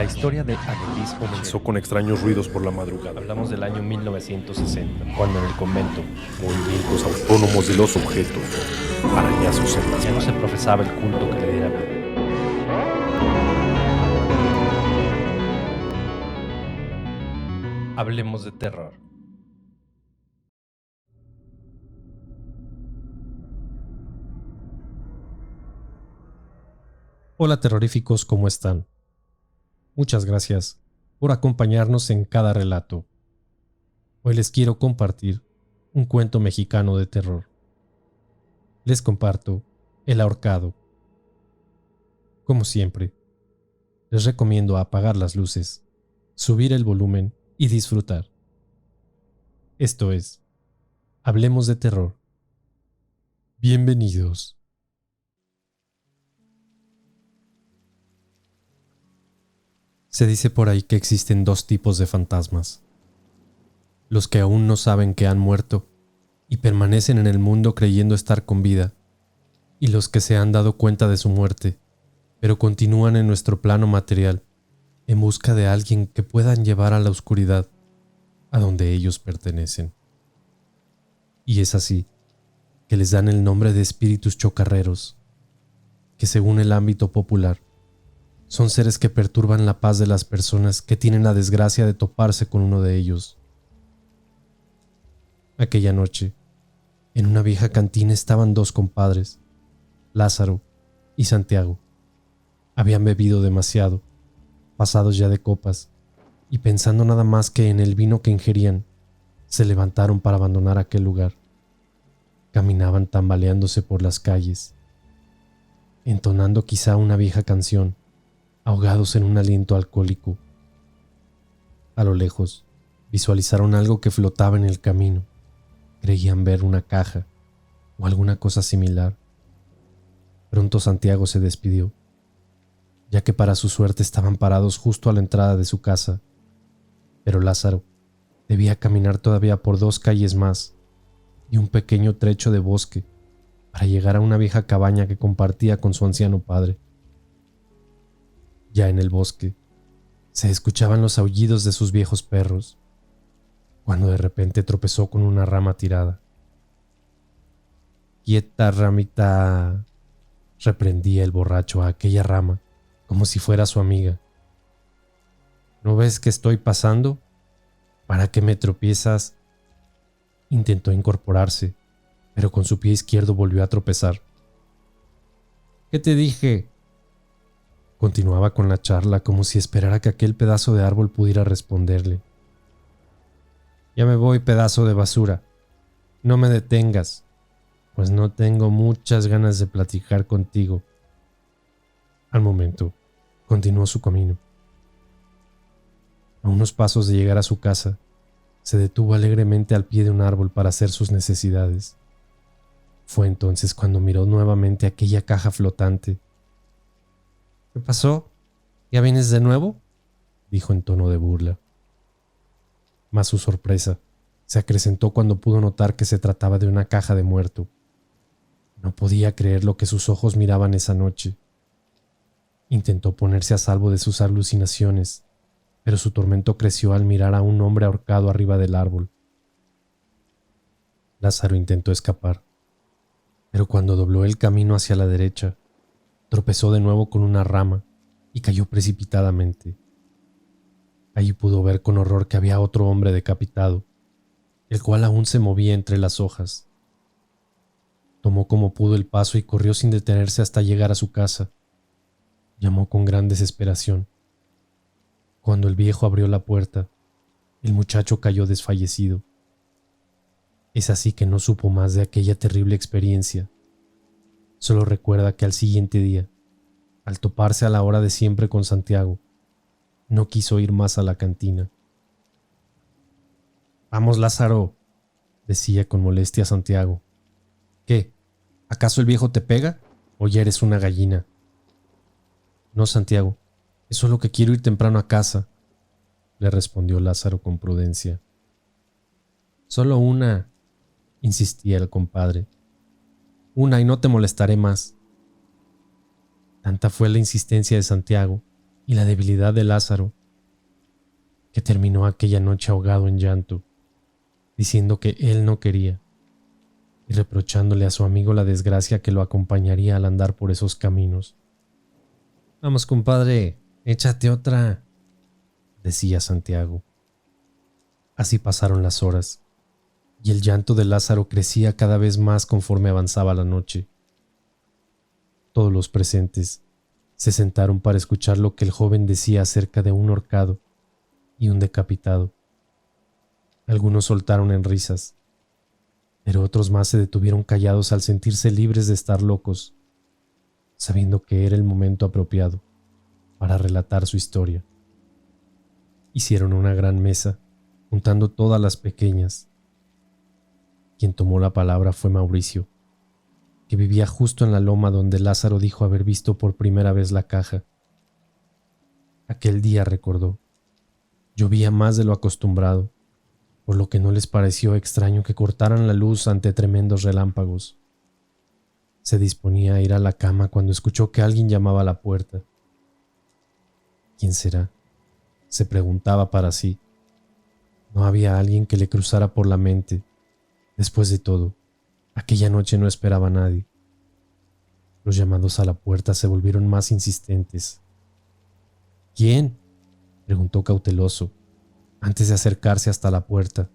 La historia de Agelis comenzó. Comenzó con extraños ruidos por la madrugada. Hablamos del año 1960, cuando en el convento Movimientos autónomos de los objetos. Arañazos en las ya no se paredes. profesaba el culto que le diera vida. Hablemos de terror. Hola terroríficos, ¿cómo están? Muchas gracias por acompañarnos en cada relato. Hoy les quiero compartir un cuento mexicano de terror. Les comparto El ahorcado. Como siempre, les recomiendo apagar las luces, subir el volumen y disfrutar. Esto es, Hablemos de terror. Bienvenidos. Se dice por ahí que existen dos tipos de fantasmas. Los que aún no saben que han muerto y permanecen en el mundo creyendo estar con vida, y los que se han dado cuenta de su muerte, pero continúan en nuestro plano material en busca de alguien que puedan llevar a la oscuridad a donde ellos pertenecen. Y es así que les dan el nombre de espíritus chocarreros, que según el ámbito popular, son seres que perturban la paz de las personas que tienen la desgracia de toparse con uno de ellos. Aquella noche, en una vieja cantina estaban dos compadres, Lázaro y Santiago. Habían bebido demasiado, pasados ya de copas, y pensando nada más que en el vino que ingerían, se levantaron para abandonar aquel lugar. Caminaban tambaleándose por las calles, entonando quizá una vieja canción, ahogados en un aliento alcohólico. A lo lejos, visualizaron algo que flotaba en el camino. Creían ver una caja o alguna cosa similar. Pronto Santiago se despidió, ya que para su suerte estaban parados justo a la entrada de su casa. Pero Lázaro debía caminar todavía por 2 calles más y un pequeño trecho de bosque para llegar a una vieja cabaña que compartía con su anciano padre. Ya en el bosque, se escuchaban los aullidos de sus viejos perros, cuando de repente tropezó con una rama tirada. «Quieta, ramita», reprendía el borracho a aquella rama, como si fuera su amiga. «¿No ves que estoy pasando? ¿Para qué me tropiezas?» Intentó incorporarse, pero con su pie izquierdo volvió a tropezar. «¿Qué te dije?» Continuaba con la charla como si esperara que aquel pedazo de árbol pudiera responderle. «Ya me voy, pedazo de basura. No me detengas, pues no tengo muchas ganas de platicar contigo». Al momento, continuó su camino. A unos pasos de llegar a su casa, se detuvo alegremente al pie de un árbol para hacer sus necesidades. Fue entonces cuando miró nuevamente aquella caja flotante. «¿Qué pasó? ¿Ya vienes de nuevo?», dijo en tono de burla. Mas su sorpresa se acrecentó cuando pudo notar que se trataba de una caja de muerto. No podía creer lo que sus ojos miraban esa noche. Intentó ponerse a salvo de sus alucinaciones, pero su tormento creció al mirar a un hombre ahorcado arriba del árbol. Lázaro intentó escapar, pero cuando dobló el camino hacia la derecha, tropezó de nuevo con una rama y cayó precipitadamente. Allí pudo ver con horror que había otro hombre decapitado, el cual aún se movía entre las hojas. Tomó como pudo el paso y corrió sin detenerse hasta llegar a su casa. Llamó con gran desesperación. Cuando el viejo abrió la puerta, el muchacho cayó desfallecido. Es así que no supo más de aquella terrible experiencia. Solo recuerda que al siguiente día, al toparse a la hora de siempre con Santiago, no quiso ir más a la cantina. «Vamos, Lázaro», decía con molestia Santiago. «¿Qué? ¿Acaso el viejo te pega? ¿O ya eres una gallina?» «No, Santiago, es solo que quiero ir temprano a casa», le respondió Lázaro con prudencia. «Solo una», insistía el compadre. «Una y no te molestaré más». Tanta fue la insistencia de Santiago y la debilidad de Lázaro, que terminó aquella noche ahogado en llanto, diciendo que él no quería y reprochándole a su amigo la desgracia que lo acompañaría al andar por esos caminos. «Vamos, compadre, échate otra», decía Santiago. Así pasaron las horas, y el llanto de Lázaro crecía cada vez más conforme avanzaba la noche. Todos los presentes se sentaron para escuchar lo que el joven decía acerca de un ahorcado y un decapitado. Algunos soltaron en risas, pero otros más se detuvieron callados al sentirse libres de estar locos, sabiendo que era el momento apropiado para relatar su historia. Hicieron una gran mesa, juntando todas las pequeñas. Quien tomó la palabra fue Mauricio, que vivía justo en la loma donde Lázaro dijo haber visto por primera vez la caja. Aquel día, recordó, llovía más de lo acostumbrado, por lo que no les pareció extraño que cortaran la luz ante tremendos relámpagos. Se disponía a ir a la cama cuando escuchó que alguien llamaba a la puerta. ¿Quién será?, se preguntaba para sí. No había alguien que le cruzara por la mente. Después de todo, aquella noche no esperaba a nadie. Los llamados a la puerta se volvieron más insistentes. «¿Quién?», preguntó cauteloso, antes de acercarse hasta la puerta,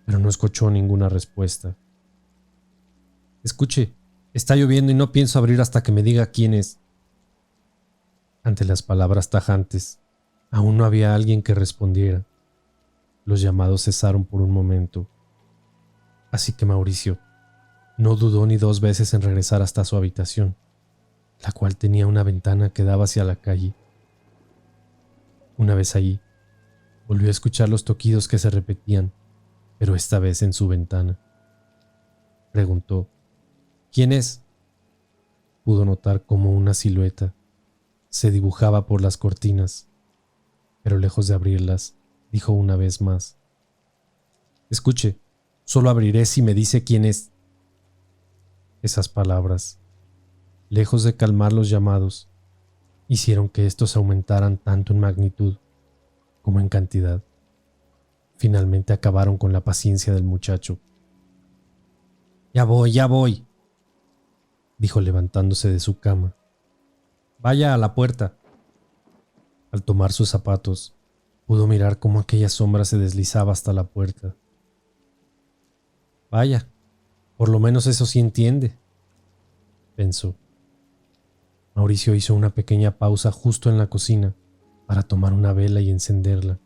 pero no escuchó ninguna respuesta. «Escuche, está lloviendo y no pienso abrir hasta que me diga quién es». Ante las palabras tajantes, aún no había alguien que respondiera. Los llamados cesaron por un momento, así que Mauricio no dudó ni dos veces en regresar hasta su habitación, la cual tenía una ventana que daba hacia la calle. Una vez allí, volvió a escuchar los toquidos que se repetían, pero esta vez en su ventana. Preguntó: «¿Quién es?». Pudo notar cómo una silueta se dibujaba por las cortinas, pero lejos de abrirlas, dijo una vez más: «Escuche, solo abriré si me dice quién es». Esas palabras, lejos de calmar los llamados, hicieron que estos aumentaran tanto en magnitud como en cantidad. Finalmente acabaron con la paciencia del muchacho. «Ya voy», dijo levantándose de su cama. «Vaya a la puerta». Al tomar sus zapatos, pudo mirar cómo aquella sombra se deslizaba hasta la puerta. «Vaya, por lo menos eso sí entiende», pensó. Mauricio hizo una pequeña pausa justo en la cocina para tomar una vela y encenderla.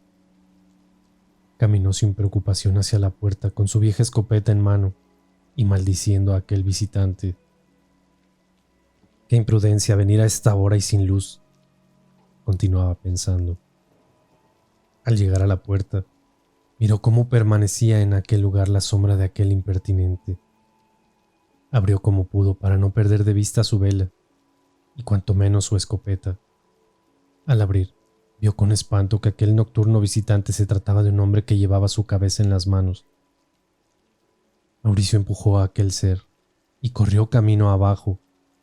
Caminó sin preocupación hacia la puerta con su vieja escopeta en mano y maldiciendo a aquel visitante. «Qué imprudencia venir a esta hora y sin luz», continuaba pensando. Al llegar a la puerta, miró cómo permanecía en aquel lugar la sombra de aquel impertinente. Abrió como pudo para no perder de vista su vela y cuanto menos su escopeta. Al abrir, vio con espanto que aquel nocturno visitante se trataba de un hombre que llevaba su cabeza en las manos. Mauricio empujó a aquel ser y corrió camino abajo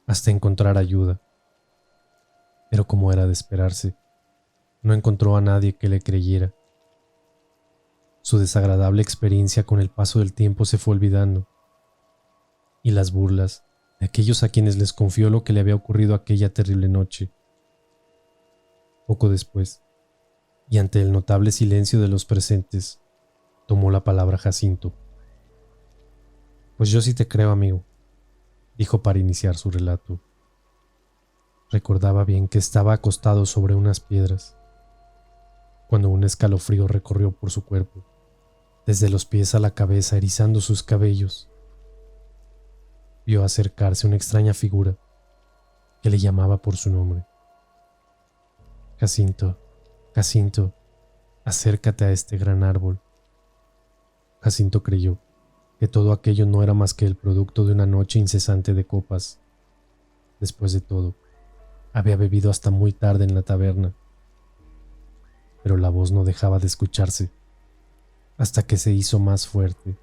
hasta encontrar ayuda. Pero como era de esperarse, no encontró a nadie que le creyera. Su desagradable experiencia con el paso del tiempo se fue olvidando, y las burlas de aquellos a quienes les confió lo que le había ocurrido aquella terrible noche. Poco después, y ante el notable silencio de los presentes, tomó la palabra Jacinto. «Pues yo sí te creo, amigo», dijo para iniciar su relato. Recordaba bien que estaba acostado sobre unas piedras, cuando un escalofrío recorrió por su cuerpo, desde los pies a la cabeza, erizando sus cabellos. Vio acercarse una extraña figura que le llamaba por su nombre. «Jacinto, Jacinto, acércate a este gran árbol». Jacinto creyó que todo aquello no era más que el producto de una noche incesante de copas. Después de todo, había bebido hasta muy tarde en la taberna. Pero la voz no dejaba de escucharse, hasta que se hizo más fuerte.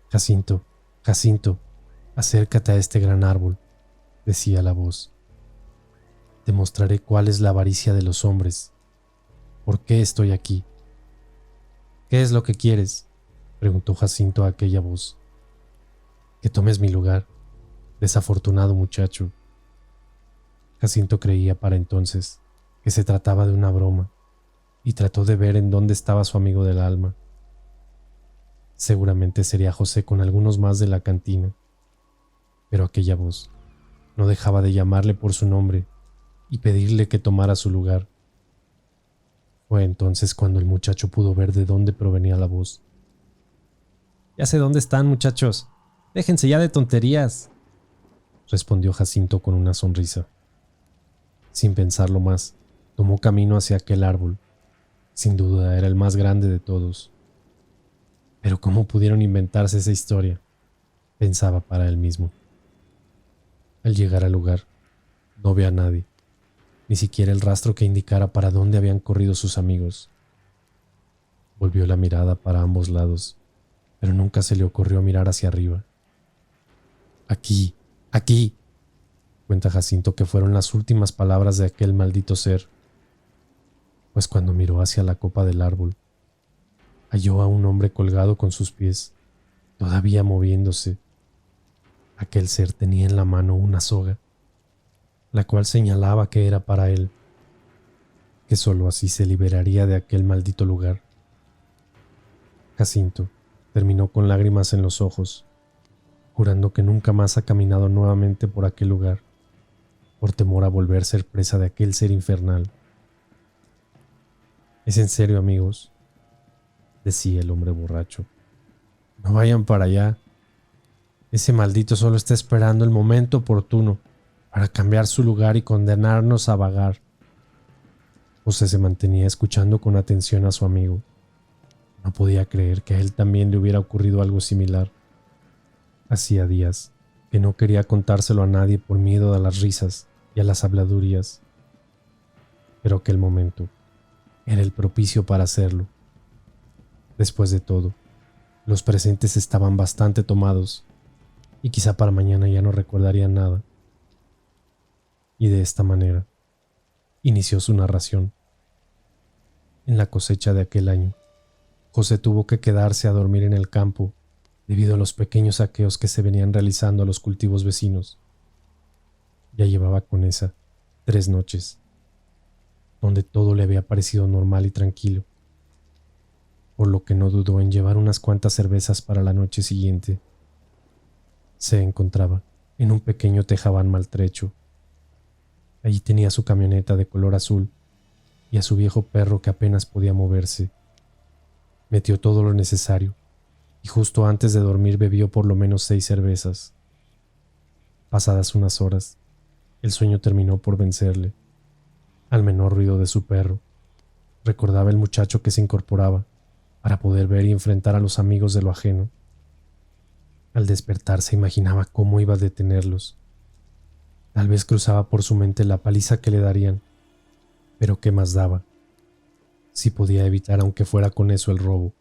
«Jacinto, Jacinto, acércate a este gran árbol», decía la voz. Te mostraré cuál es la avaricia de los hombres. ¿Por qué estoy aquí? ¿Qué es lo que quieres?, preguntó Jacinto a aquella voz. Que tomes mi lugar, desafortunado muchacho. Jacinto creía para entonces que se trataba de una broma y trató de ver en dónde estaba su amigo del alma. Seguramente sería José con algunos más de la cantina, pero aquella voz no dejaba de llamarle por su nombre y pedirle que tomara su lugar. Fue entonces cuando el muchacho pudo ver de dónde provenía la voz. «Ya sé dónde están, muchachos. Déjense ya de tonterías», respondió Jacinto con una sonrisa. Sin pensarlo más, tomó camino hacia aquel árbol. Sin duda era el más grande de todos. Pero ¿cómo pudieron inventarse esa historia?, pensaba para él mismo. Al llegar al lugar, no vio a nadie, ni siquiera el rastro que indicara para dónde habían corrido sus amigos. Volvió la mirada para ambos lados, pero nunca se le ocurrió mirar hacia arriba. «Aquí, aquí», cuenta Jacinto que fueron las últimas palabras de aquel maldito ser, pues cuando miró hacia la copa del árbol, halló a un hombre colgado con sus pies, todavía moviéndose. Aquel ser tenía en la mano una soga, la cual señalaba que era para él, que sólo así se liberaría de aquel maldito lugar. Jacinto terminó con lágrimas en los ojos, jurando que nunca más ha caminado nuevamente por aquel lugar, por temor a volver a ser presa de aquel ser infernal. «Es en serio, amigos», decía el hombre borracho. «No vayan para allá. Ese maldito solo está esperando el momento oportuno para cambiar su lugar y condenarnos a vagar». José se mantenía escuchando con atención a su amigo. No podía creer que a él también le hubiera ocurrido algo similar. Hacía días que no quería contárselo a nadie por miedo a las risas y a las habladurías. Pero aquel momento era el propicio para hacerlo. Después de todo, los presentes estaban bastante tomados y quizá para mañana ya no recordarían nada. Y de esta manera inició su narración. En la cosecha de aquel año, José tuvo que quedarse a dormir en el campo debido a los pequeños saqueos que se venían realizando a los cultivos vecinos. Ya llevaba con esa 3 noches, donde todo le había parecido normal y tranquilo, por lo que no dudó en llevar unas cuantas cervezas para la noche siguiente. Se encontraba en un pequeño tejabán maltrecho. Allí tenía su camioneta de color azul y a su viejo perro que apenas podía moverse. Metió todo lo necesario y justo antes de dormir bebió por lo menos 6 cervezas. Pasadas unas horas, el sueño terminó por vencerle. Al menor ruido de su perro, recordaba el muchacho que se incorporaba para poder ver y enfrentar a los amigos de lo ajeno. Al despertar se imaginaba cómo iba a detenerlos. Tal vez cruzaba por su mente la paliza que le darían, pero ¿qué más daba? Si podía evitar aunque fuera con eso el robo.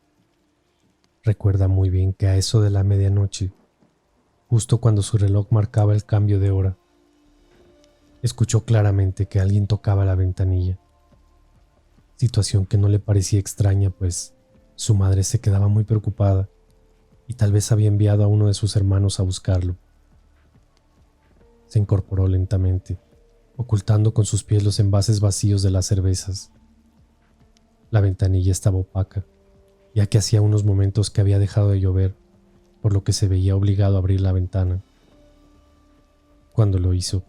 Recuerda muy bien que a eso de la medianoche, justo cuando su reloj marcaba el cambio de hora, escuchó claramente que alguien tocaba la ventanilla. Situación que no le parecía extraña, pues su madre se quedaba muy preocupada y tal vez había enviado a uno de sus hermanos a buscarlo. Se incorporó lentamente, ocultando con sus pies los envases vacíos de las cervezas. La ventanilla estaba opaca, ya que hacía unos momentos que había dejado de llover, por lo que se veía obligado a abrir la ventana. Cuando lo hizo,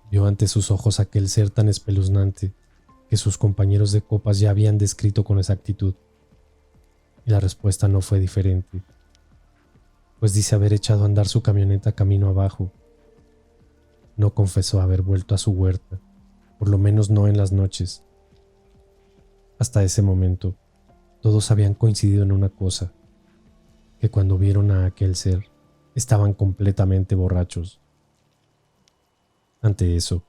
vio ante sus ojos aquel ser tan espeluznante que sus compañeros de copas ya habían descrito con exactitud. Y la respuesta no fue diferente, pues dice haber echado a andar su camioneta camino abajo. No confesó haber vuelto a su huerta, por lo menos no en las noches. Hasta ese momento, todos habían coincidido en una cosa, que cuando vieron a aquel ser, estaban completamente borrachos. Ante eso,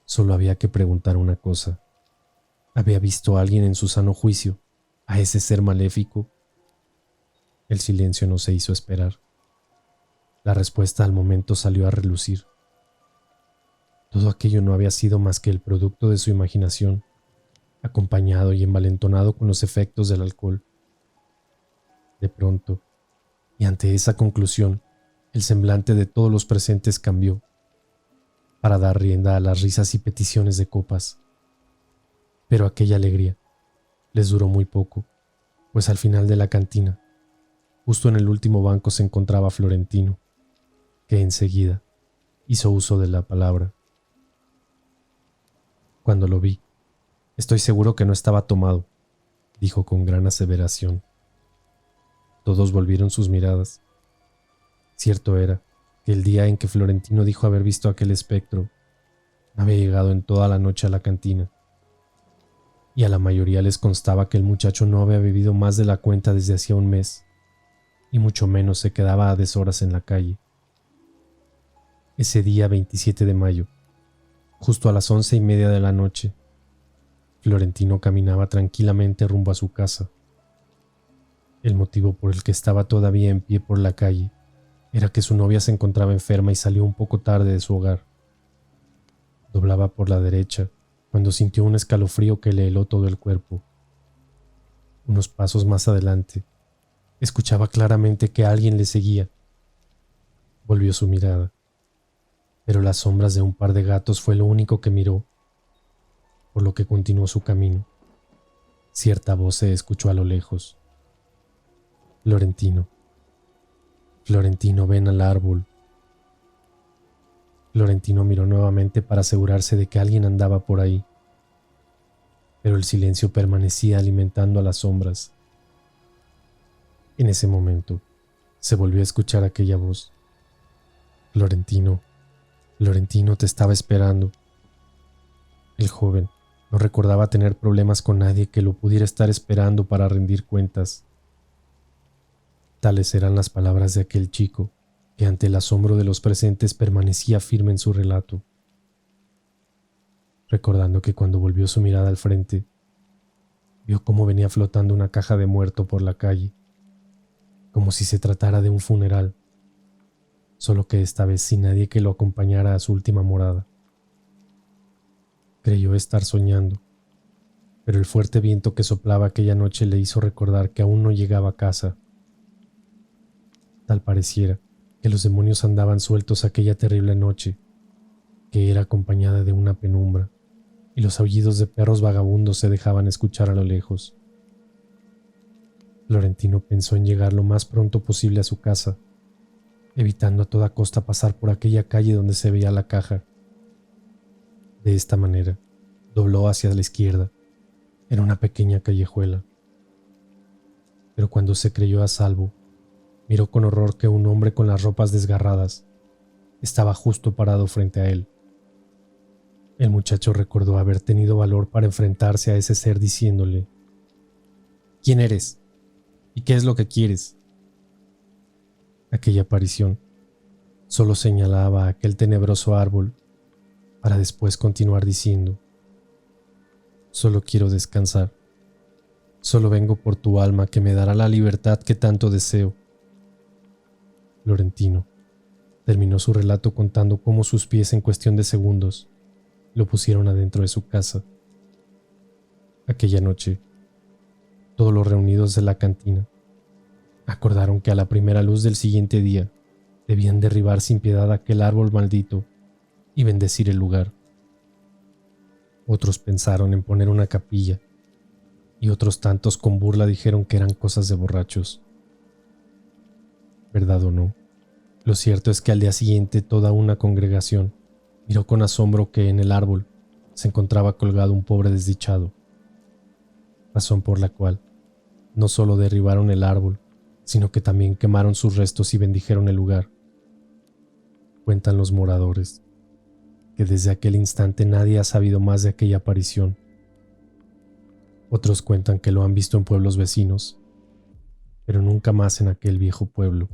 solo había que preguntar una cosa. ¿Había visto a alguien en su sano juicio a ese ser maléfico? El silencio no se hizo esperar. La respuesta al momento salió a relucir. Todo aquello no había sido más que el producto de su imaginación, acompañado y envalentonado con los efectos del alcohol. De pronto, y ante esa conclusión, el semblante de todos los presentes cambió, para dar rienda a las risas y peticiones de copas. Pero aquella alegría les duró muy poco, pues al final de la cantina, justo en el último banco, se encontraba Florentino, que enseguida hizo uso de la palabra. Cuando lo vi, estoy seguro que no estaba tomado, dijo con gran aseveración. Todos volvieron sus miradas. Cierto era que el día en que Florentino dijo haber visto aquel espectro, no había llegado en toda la noche a la cantina, y a la mayoría les constaba que el muchacho no había bebido más de la cuenta desde hacía un mes, y mucho menos se quedaba a deshoras en la calle. Ese día 27 de mayo, justo a las 11:30 de la noche, Florentino caminaba tranquilamente rumbo a su casa. El motivo por el que estaba todavía en pie por la calle era que su novia se encontraba enferma y salió un poco tarde de su hogar. Doblaba por la derecha cuando sintió un escalofrío que le heló todo el cuerpo. Unos pasos más adelante, escuchaba claramente que alguien le seguía. Volvió su mirada, pero las sombras de un par de gatos fue lo único que miró, por lo que continuó su camino. Cierta voz se escuchó a lo lejos. Florentino, Florentino, ven al árbol. Florentino miró nuevamente para asegurarse de que alguien andaba por ahí, pero el silencio permanecía alimentando a las sombras. En ese momento, se volvió a escuchar aquella voz. Florentino, Florentino te estaba esperando. El joven no recordaba tener problemas con nadie que lo pudiera estar esperando para rendir cuentas. Tales eran las palabras de aquel chico, que ante el asombro de los presentes permanecía firme en su relato, recordando que cuando volvió su mirada al frente, vio cómo venía flotando una caja de muerto por la calle, como si se tratara de un funeral, solo que esta vez sin nadie que lo acompañara a su última morada. Creyó estar soñando, pero el fuerte viento que soplaba aquella noche le hizo recordar que aún no llegaba a casa. Tal pareciera que los demonios andaban sueltos aquella terrible noche, que era acompañada de una penumbra, y los aullidos de perros vagabundos se dejaban escuchar a lo lejos. Florentino pensó en llegar lo más pronto posible a su casa, evitando a toda costa pasar por aquella calle donde se veía la caja. De esta manera, dobló hacia la izquierda, en una pequeña callejuela. Pero cuando se creyó a salvo, miró con horror que un hombre con las ropas desgarradas estaba justo parado frente a él. El muchacho recordó haber tenido valor para enfrentarse a ese ser diciéndole: ¿Quién eres? ¿Y qué es lo que quieres? Aquella aparición solo señalaba aquel tenebroso árbol para después continuar diciendo: Solo quiero descansar. Solo vengo por tu alma que me dará la libertad que tanto deseo. Florentino terminó su relato contando cómo sus pies en cuestión de segundos lo pusieron adentro de su casa. Aquella noche, todos los reunidos de la cantina acordaron que a la primera luz del siguiente día debían derribar sin piedad aquel árbol maldito y bendecir el lugar. Otros pensaron en poner una capilla y otros tantos con burla dijeron que eran cosas de borrachos. Verdad o no, lo cierto es que al día siguiente toda una congregación miró con asombro que en el árbol se encontraba colgado un pobre desdichado, razón por la cual no solo derribaron el árbol, sino que también quemaron sus restos y bendijeron el lugar. Cuentan los moradores que desde aquel instante nadie ha sabido más de aquella aparición. Otros cuentan que lo han visto en pueblos vecinos, pero nunca más en aquel viejo pueblo.